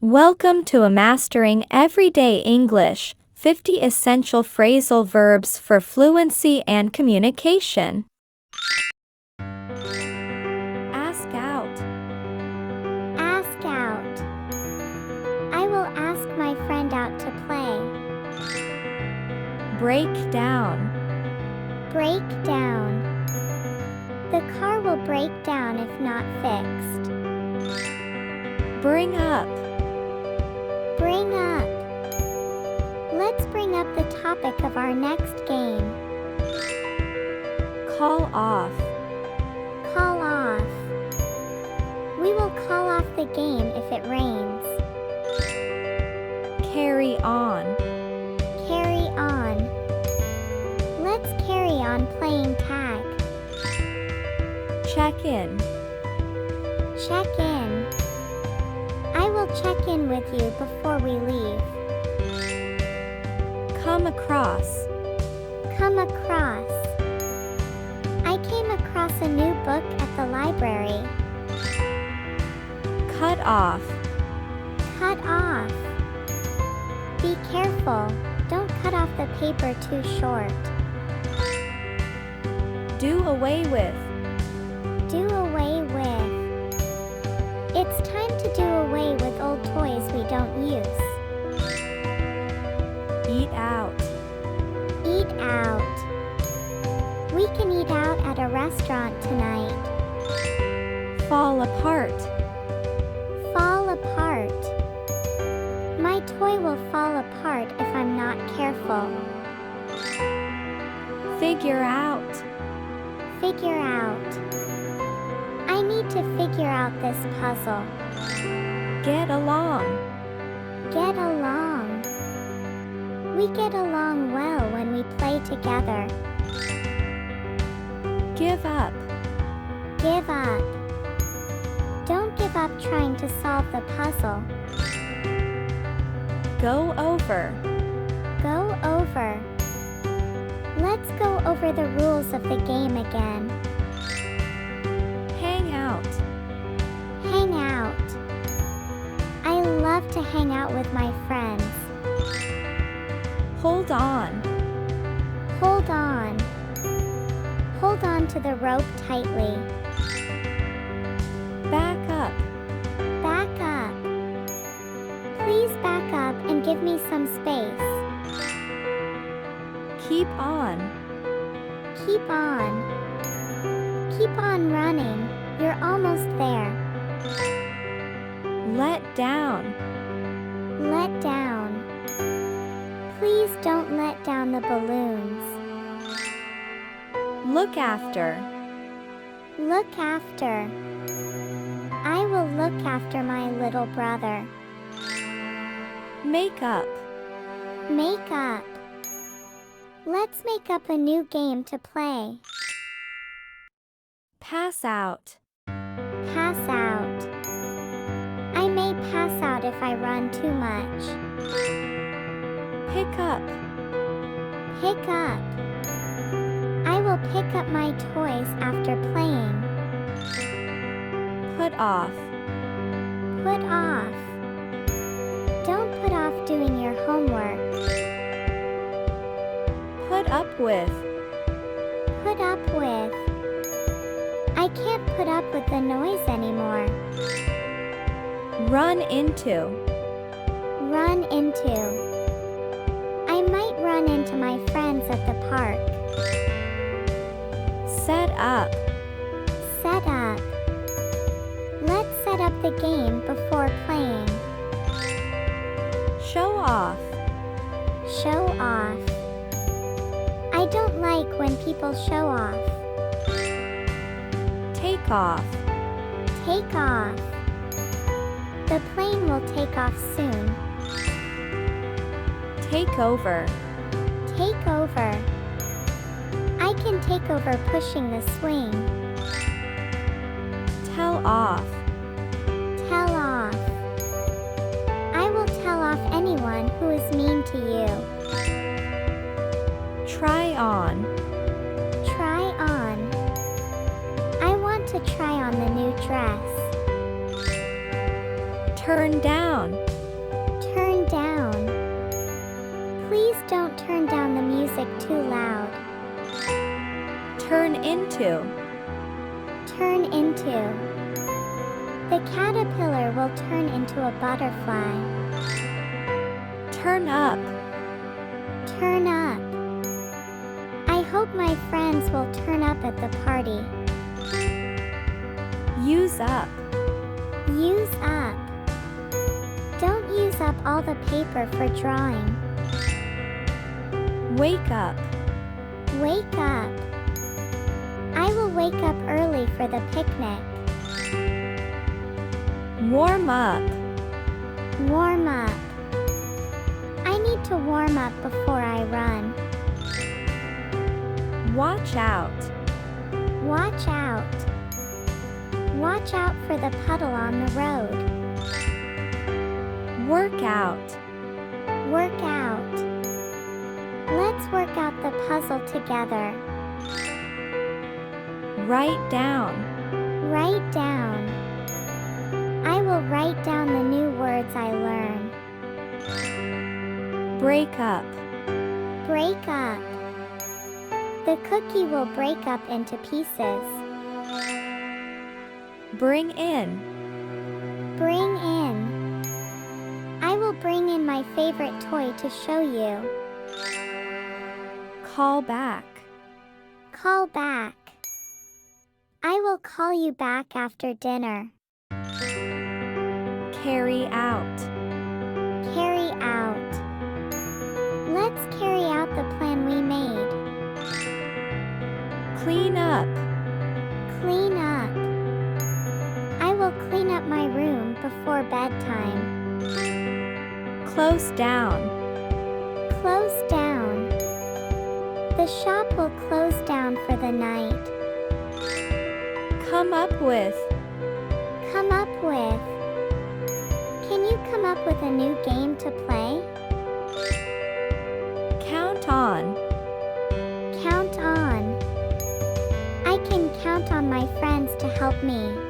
Welcome to a Mastering Everyday English, 50 Essential Phrasal Verbs for Fluency and Communication. Ask out. Ask out. I will ask my friend out to play. Break down. Break down. The car will break down if not fixed. Bring up. Bring up. Let's bring up the topic of our next game. Call off. Call off. We will call off the game if it rains. Carry on. Carry on. Let's carry on playing tag. Check in. Check in. I will check in with you before we leave. Come across. Come across. I came across a new book at the library. Cut off. Cut off. Be careful, don't cut off the paper too short. Do away with. Do away with. It's time to do away with old toys we don't use. Eat out. Eat out. We can eat out at a restaurant tonight. Fall apart. Fall apart. My toy will fall apart if I'm not careful. Figure out. Figure out. I need to figure out this puzzle. Get along. Get along. We get along well when we play together. Give up. Give up. Don't give up trying to solve the puzzle. Go over. Go over. Let's go over the rules of the game again. Hang out. Hang out. I love to hang out with my friends. Hold on. Hold on. Hold on to the rope tightly. Back up. Back up. Please back up and give me some space. Keep on. Keep on. Keep on running. You're almost there. Let down. Let down. Please don't let down the balloons. Look after. Look after. I will look after my little brother. Make up. Make up. Let's make up a new game to play. Pass out. Pass out. I may pass out if I run too much. Pick up. Pick up. I will pick up my toys after playing. Put off. Put off. Don't put off doing your homework. Put up with. Put up with. I can't put up with the noise anymore. Run into. Run into. I might run into my friends at the park. Set up. Set up. Let's set up the game before playing. Show off. Show off. I don't like when people show off. Take off. Take off. The plane will take off soon. Take over. Take over. I can take over pushing the swing. Tell off. Tell off. I will tell off anyone who is mean to you. Try on. Try on. I want to try on the new dress. Turn down. Please don't turn down the music too loud. Turn into. Turn into. The caterpillar will turn into a butterfly. Turn up. Turn up. I hope my friends will turn up at the party. Use up. Use up. Don't use up all the paper for drawing. Wake up. Wake up. I will wake up early for the picnic. Warm up. Warm up. I need to warm up before I run. Watch out. Watch out. Watch out for the puddle on the road. Work out. Work out. Let's work out the puzzle together. Write down. Write down. I will write down the new words I learn. Break up. Break up. The cookie will break up into pieces. Bring in. Bring in. I will bring in my favorite toy to show you. Call back. Call back. I will call you back after dinner. Carry out. Carry out. Let's carry out the plan we made. Clean up. Clean up. I will clean up my room before bedtime. Close down. Close down. The shop will close down for the night. Come up with. Come up with. Can you come up with a new game to play? Count on. Count on. I can count on my friends to help me.